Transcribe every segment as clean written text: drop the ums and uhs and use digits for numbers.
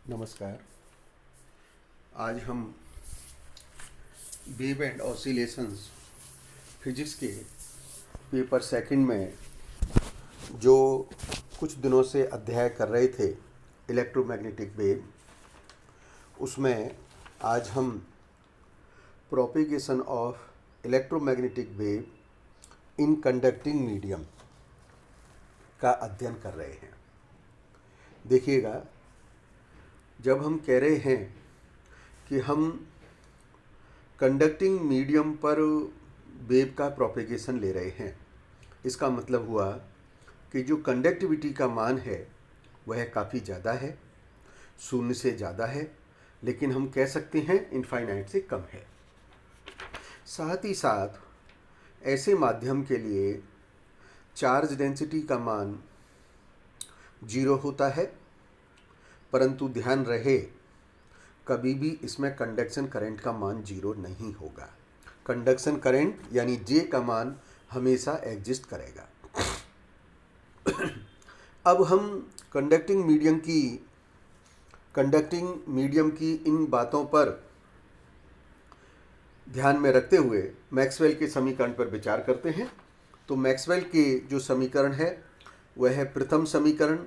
नमस्कार। आज हम वेव एंड ऑसिलेशंस फिजिक्स के पेपर सेकंड में जो कुछ दिनों से अध्ययन कर रहे थे इलेक्ट्रोमैग्नेटिक वेव, उसमें आज हम propagation of electromagnetic wave in conducting medium का अध्ययन कर रहे हैं। देखिएगा, जब हम कह रहे हैं कि हम कंडक्टिंग मीडियम पर वेव का प्रोपेगेशन ले रहे हैं, इसका मतलब हुआ कि जो कंडक्टिविटी का मान है वह काफ़ी ज़्यादा है, शून्य से ज़्यादा है, लेकिन हम कह सकते हैं इनफाइनाइट से कम है। साथ ही साथ ऐसे माध्यम के लिए चार्ज डेंसिटी का मान 0 होता है, परंतु ध्यान रहे कभी भी इसमें कंडक्शन करंट का मान 0 नहीं होगा। कंडक्शन करंट यानी जे का मान हमेशा एग्जिस्ट करेगा। अब हम कंडक्टिंग मीडियम की इन बातों पर ध्यान में रखते हुए मैक्सवेल के समीकरण पर विचार करते हैं। तो मैक्सवेल के जो समीकरण है वह है प्रथम समीकरण,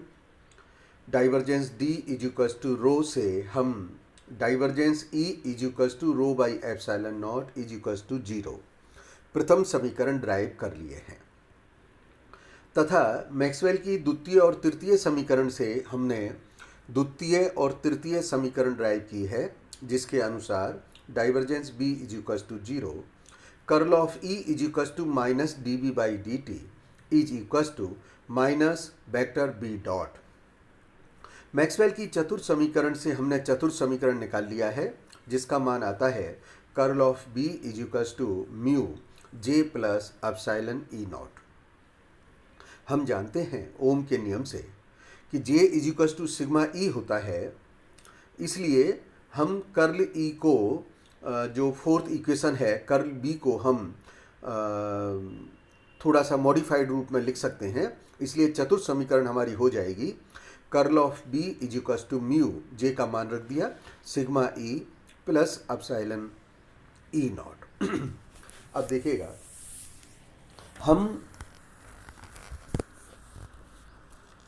divergence D equals to rho से हम divergence E equals to rho by epsilon not equals to 0 प्रथम समीकरण ड्राइव कर लिए हैं, तथा मैक्सवेल की द्वितीय और तृतीय समीकरण से हमने द्वितीय और तृतीय समीकरण ड्राइव की है, जिसके अनुसार divergence B equals to 0, curl of E equals to minus dB by dt is equals to minus vector B dot. Maxwell की चतुर्थ समीकरण से हमने चतुर्थ समीकरण निकाल लिया है, जिसका मान आता है curl of B equals to mu J plus epsilon E not. हम जानते हैं ओम के नियम से कि J equals to sigma E होता है, इसलिए हम कर्ल E को जो फोर्थ इक्वेशन है कर्ल B को हम थोड़ा सा मॉडिफाइड रूप में लिख सकते हैं। इसलिए चतुर्थ समीकरण हमारी हो जाएगी curl of B equals to mu J का मान रख दिया sigma E plus epsilon E not. अब देखिएगा, हम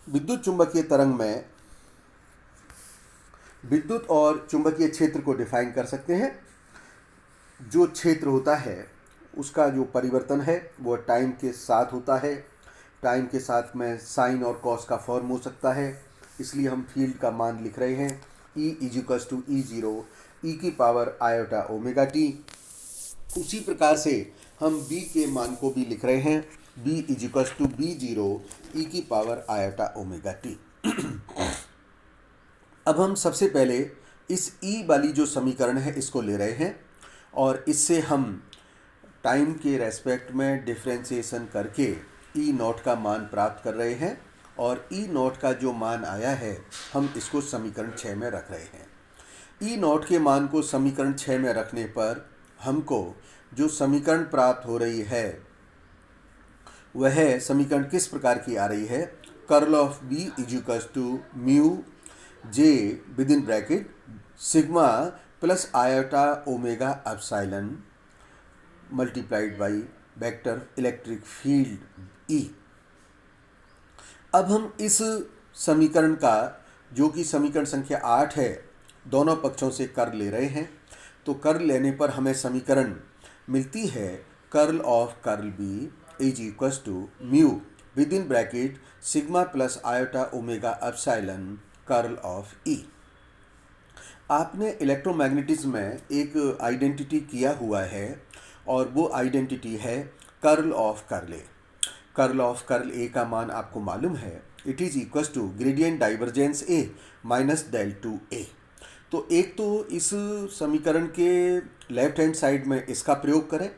विद्युत चुंबकीय तरंग में विद्युत और चुंबकीय क्षेत्र को डिफाइन कर सकते हैं। जो क्षेत्र होता है उसका जो परिवर्तन है वो टाइम के साथ होता है। टाइम के साथ में साइन और कॉस का फॉर्म हो सकता है, इसलिए हम फील्ड का मान लिख रहे हैं E equals to E0 e की पावर आयोटा ओमेगा टी। उसी प्रकार से हम B के मान को भी लिख रहे हैं B equals to B0 e की पावर आयोटा ओमेगा टी। अब हम सबसे पहले इस E वाली जो समीकरण है इसको ले रहे हैं और इससे हम टाइम के रेस्पेक्ट में डिफ्रेंशिएशन करके E नॉट का मान प्राप्त कर रहे हैं, और E नॉट का जो मान आया है हम इसको समीकरण 6 में रख रहे हैं। E नॉट के मान को समीकरण 6 में रखने पर हमको जो समीकरण प्राप्त हो रही है वह समीकरण किस प्रकार की आ रही है, curl of B equals to mu J with in bracket sigma plus iota omega epsilon multiplied by vector electric field E। अब हम इस समीकरण का, जो कि समीकरण संख्या 8 है, दोनों पक्षों से कर्ल ले रहे हैं। तो कर्ल लेने पर हमें समीकरण मिलती है curl of curl B is equals to mu with in bracket sigma plus iota omega epsilon curl of E। आपने इलेक्ट्रोमैग्नेटिज्म में एक आइडेंटिटी किया हुआ है और वो आइडेंटिटी है curl of curl A. Curl of curl A का मान आपको मालूम है, it is equals to gradient divergence A minus del two A. तो एक तो इस समीकरण के लेफ्ट हैंड साइड में इसका प्रयोग करें,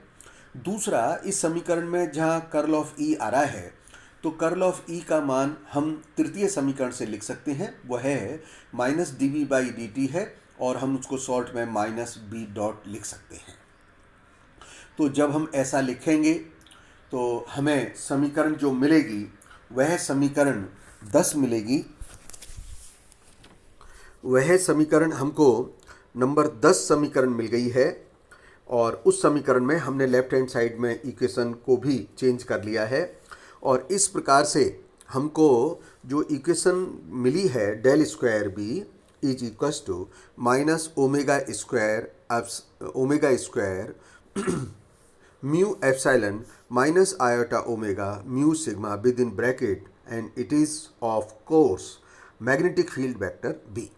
दूसरा इस समीकरण में जहाँ कर्ल ऑफ ई आ रहा है तो कर्ल ऑफ ई का मान हम तृतीय समीकरण से लिख सकते हैं, वह है माइनस dv बाई dt है, और हम उसको शॉर्ट में माइनस b डॉट लिख सकते हैं। तो जब हम ऐसा लिखेंगे तो हमें समीकरण जो मिलेगी वह समीकरण 10 मिलेगी, वह समीकरण हमको नंबर 10 समीकरण मिल गई है और उस समीकरण में हमने लेफ्ट हैंड साइड में इक्वेशन को भी चेंज कर लिया है और इस प्रकार से हमको जो इक्वेशन मिली है del square B is equals to minus omega square mu epsilon minus iota omega mu sigma with in bracket and it is of course magnetic field vector B.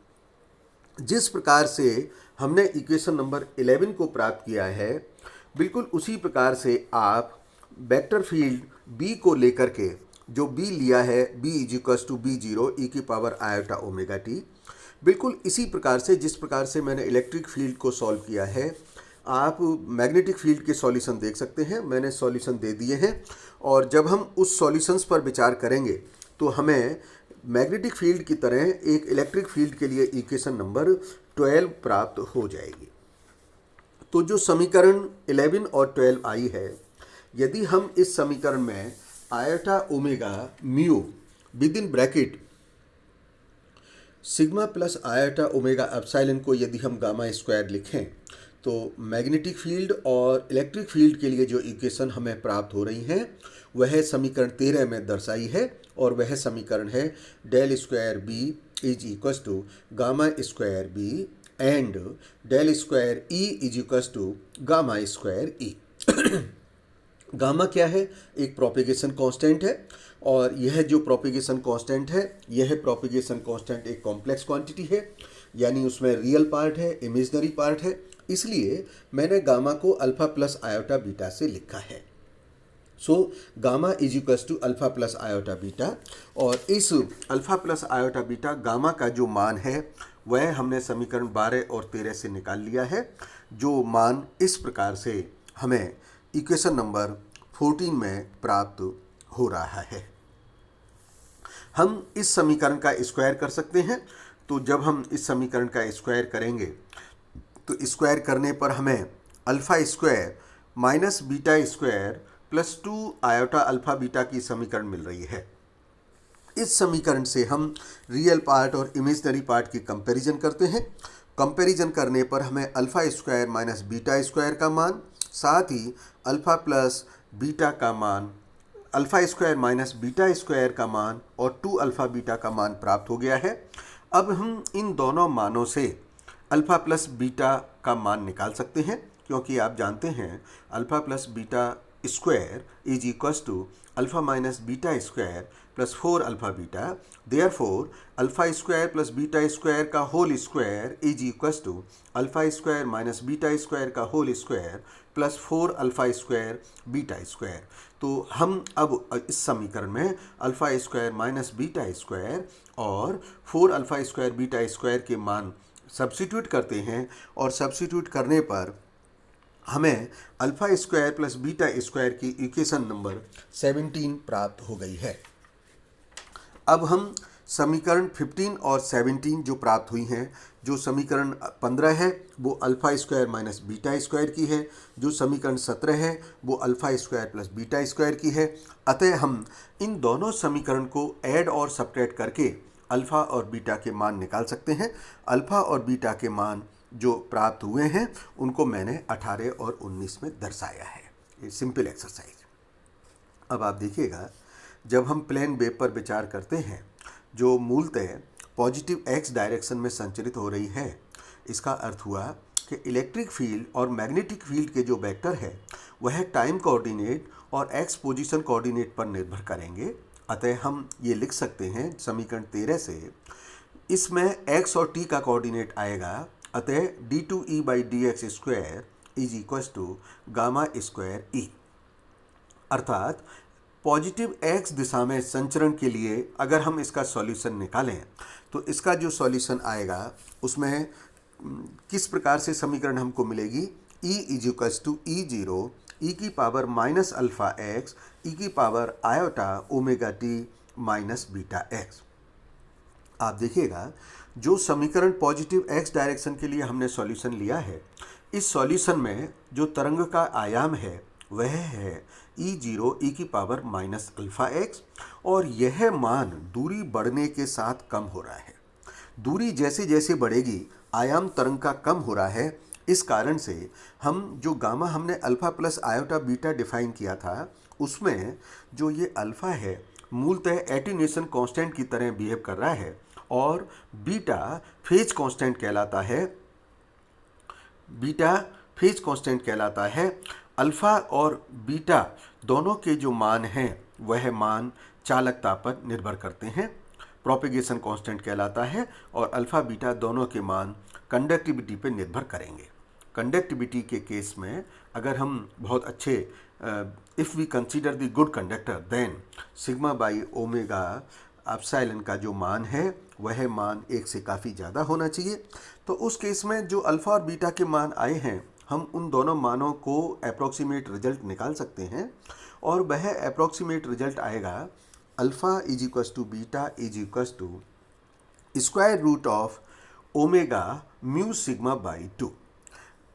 जिस प्रकार से हमने इक्वेशन नंबर 11 को प्राप्त किया है बिल्कुल उसी प्रकार से आप वेक्टर फील्ड बी को लेकर के जो बी लिया है B is equals to B zero E की पावर आयोटा ओमेगा टी, बिल्कुल इसी प्रकार से जिस प्रकार से मैंने इलेक्ट्रिक फील्ड को सॉल्व किया है आप मैग्नेटिक फील्ड के सॉल्यूशन देख सकते हैं। मैंने सॉल्यूशन दे दिए हैं और जब हम उस सॉल्यूशंस पर विचार करेंगे तो हमें मैग्नेटिक फील्ड की तरह एक इलेक्ट्रिक फील्ड के लिए इक्वेशन नंबर 12 प्राप्त हो जाएगी। तो जो समीकरण 11 और 12 आई है, यदि हम इस समीकरण में iota omega mu with in bracket sigma plus iota omega epsilon को यदि हम गामा स्क्वायर लिखें तो मैग्नेटिक फील्ड और इलेक्ट्रिक फील्ड के लिए जो इक्वेशन हमें प्राप्त हो रही हैं वह समीकरण 13 में दर्शाई है और वह समीकरण है del square B is equals to gamma square B and del square E is equals to gamma square E. Gamma क्या है? एक प्रोपेगेशन कांस्टेंट है और यह जो प्रोपेगेशन कांस्टेंट है यह प्रोपेगेशन कांस्टेंट एक कॉम्प्लेक्स क्वांटिटी है, यानी उसमें रियल पार्ट है, इमेजिनरी पार्ट है, इसलिए मैंने गामा को अल्फा प्लस आयोटा बीटा से लिखा है। So gamma is equals to alpha plus iota beta और इस alpha plus iota beta gamma का जो मान है वह हमने समीकरण 12 और 13 से निकाल लिया है। जो मान इस प्रकार से हमें इक्वेशन नंबर 14 में प्राप्त हो रहा है। हम इस समीकरण का स्क्वायर कर सकते हैं, तो जब हम इस समीकरण का स्क्वायर करेंगे तो स्क्वायर करने पर हमें alpha square minus beta square plus 2 iota alpha beta की समीकरण मिल रही है। इस समीकरण से हम रियल पार्ट और इमेजिनरी पार्ट की कंपैरिजन करते हैं। कंपैरिजन करने पर हमें alpha square minus beta square का मान, साथ ही अल्फ़ा प्लस बीटा का मान, alpha square minus beta square का मान और 2 अल्फ़ा बीटा का मान प्राप्त हो गया है। अब हम इन दोनों मानों से अल्फ़ा प्लस बीटा का मान निकाल सकते हैं, क्योंकि आप जानते हैं alpha plus beta square is equals to alpha minus beta square plus 4 alpha beta. Therefore alpha square plus beta square का whole square is equals to alpha square minus beta square का whole square plus 4 alpha square beta square. तो हम अब इस समीकरण में alpha square minus beta square और 4 alpha square beta square के मान सब्स्टिट्यूट करते हैं और सब्स्टिट्यूट करने पर हमें alpha square plus beta square की इक्वेशन नंबर 17 प्राप्त हो गई है। अब हम समीकरण 15 और 17 जो प्राप्त हुई हैं, जो समीकरण 15 है वो alpha square minus beta square की है, जो समीकरण 17 है वो alpha square plus beta square की है। अतः हम इन दोनों समीकरण को ऐड और सब्ट्रैक्ट करके अल्फ़ा और बीटा के मान निकाल सकते हैं। अल्फ़ा और बीटा के मान जो प्राप्त हुए हैं उनको मैंने 18 और 19 में दर्शाया है। ये सिंपल एक्सरसाइज। अब आप देखिएगा, जब हम प्लेन वेव पर विचार करते हैं जो मूलतः पॉजिटिव एक्स डायरेक्शन में संचरित हो रही है, इसका अर्थ हुआ कि इलेक्ट्रिक फील्ड और मैग्नेटिक फील्ड के जो वेक्टर है वह टाइम कोऑर्डिनेट और एक्स पोजीशन कोऑर्डिनेट पर निर्भर करेंगे। अतः हम ये लिख सकते हैं समीकरण 13 से, इसमें x और t का कोऑर्डिनेट आएगा, अतः d2e/dx square is equals to gamma square E. अर्थात पॉजिटिव x दिशा में संचरण के लिए अगर हम इसका सॉल्यूशन निकालें तो इसका जो सॉल्यूशन आएगा उसमें किस प्रकार से समीकरण हमको मिलेगी, e is equals to E0 e की power minus alpha x e की power iota omega t minus beta x. आप देखिएगा, जो समीकरण पॉजिटिव एक्स डायरेक्शन के लिए हमने सॉल्यूशन लिया है, इस सॉल्यूशन में जो तरंग का आयाम है वह है E0 ई की पावर माइनस अल्फ़ा एक्स और यह मान दूरी बढ़ने के साथ कम हो रहा है। दूरी जैसे जैसे बढ़ेगी, आयाम तरंग का कम हो रहा है। इस कारण से हम जो गामा हमने alpha plus iota beta define किया था, उसमें जो ये अल्फ़ा है मूलतः एटीन्यूएशन कांस्टेंट की तरह बिहेव कर रहा है और बीटा फेज कांस्टेंट कहलाता है। बीटा फेज कांस्टेंट कहलाता है। अल्फ़ा और बीटा दोनों के जो मान हैं वह मान चालकता पर निर्भर करते हैं, प्रोपेगेशन कांस्टेंट कहलाता है। और अल्फ़ा बीटा दोनों के मान कंडक्टिविटी पर निर्भर करेंगे। कंडक्टिविटी के केस में अगर हम बहुत अच्छे if we consider the good conductor, then sigma by omega epsilon का जो मान है वह मान 1 से काफ़ी ज़्यादा होना चाहिए। तो उस केस में जो अल्फ़ा और बीटा के मान आए हैं, हम उन दोनों मानों को अप्रॉक्सीमेट रिजल्ट निकाल सकते हैं और वह अप्रॉक्सीमेट रिजल्ट आएगा alpha is equals to beta is equals to square root of omega mu sigma by 2।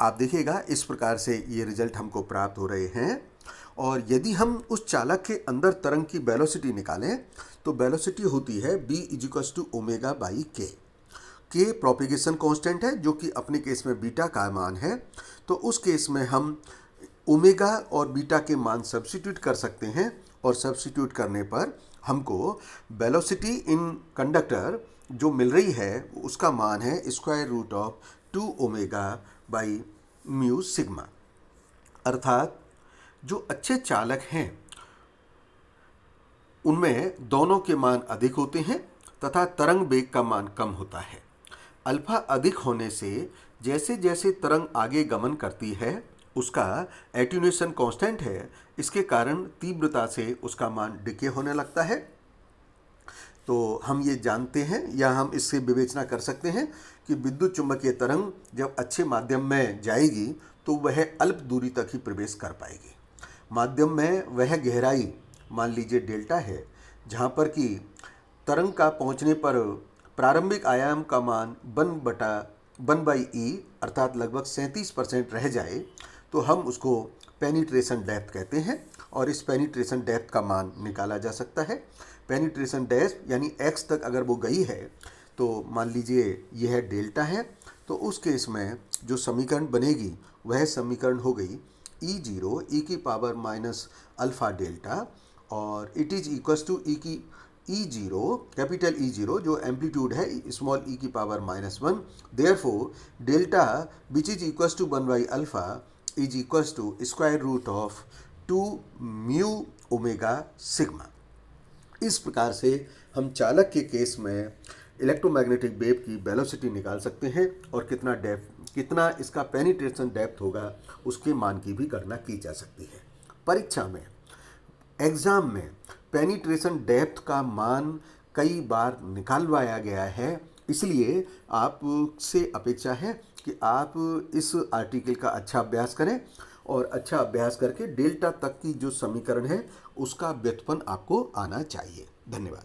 आप देखिएगा इस प्रकार से ये रिजल्ट हमको प्राप्त हो रहे हैं। और यदि हम उस चालक के अंदर तरंग की वेलोसिटी निकालें तो वेलोसिटी होती है b is equals to omega by के प्रोपेगेशन कांस्टेंट है जो कि अपने केस में बीटा का मान है। तो उस केस में हम ओमेगा और बीटा के मान सब्स्टिट्यूट कर सकते हैं और सब्स्टिट्यूट करने पर हमको वेलोसिटी इन कंडक्टर जो मिल रही है उसका मान है square root of 2 omega by mu sigma. अर्थात जो अच्छे चालक हैं उनमें दोनों के मान अधिक होते हैं तथा तरंग वेग का मान कम होता है। अल्फा अधिक होने से जैसे जैसे तरंग आगे गमन करती है उसका एटीन्यूएशन कांस्टेंट है, इसके कारण तीव्रता से उसका मान डिके होने लगता है। तो हम ये जानते हैं या हम इससे विवेचना कर सकते हैं कि विद्युत चुंबकीय तरंग जब अच्छे माध्यम में जाएगी तो वह अल्प दूरी तक ही प्रवेश कर पाएगी। माध्यम में वह गहराई मान लीजिए डेल्टा है, जहाँ पर कि तरंग का पहुँचने पर प्रारंभिक आयाम का मान 1/E अर्थात लगभग 37% रह जाए तो हम उसको पेनिट्रेशन डेप्थ कहते हैं और इस पेनिट्रेशन डेप्थ का मान निकाला जा सकता है। पेनिट्रेशन डेप्थ यानी x तक अगर वो गई है तो मान लीजिए यह डेल्टा है, तो उस केस में जो समीकरण बनेगी वह समीकरण हो गई E0 e की पावर माइनस अल्फ़ा डेल्टा और it is equals to E0 capital E0 जो एम्पलीट्यूड है स्मॉल e की power -1। Therefore delta which is equals to 1 by alpha is equals to square root of 2 mu omega sigma. इस प्रकार से हम चालक के केस में इलेक्ट्रोमैग्नेटिक वेव की वेलोसिटी निकाल सकते हैं और कितना इसका पेनिट्रेशन डेप्थ होगा उसके मान की भी गणना की जा सकती है। परीक्षा में एग्ज़ाम में पेनिट्रेशन डेप्थ का मान कई बार निकालवाया गया है, इसलिए आपसे अपेक्षा है कि आप इस आर्टिकल का अच्छा अभ्यास करें और अच्छा अभ्यास करके डेल्टा तक की जो समीकरण है उसका व्युत्पन्न आपको आना चाहिए। धन्यवाद।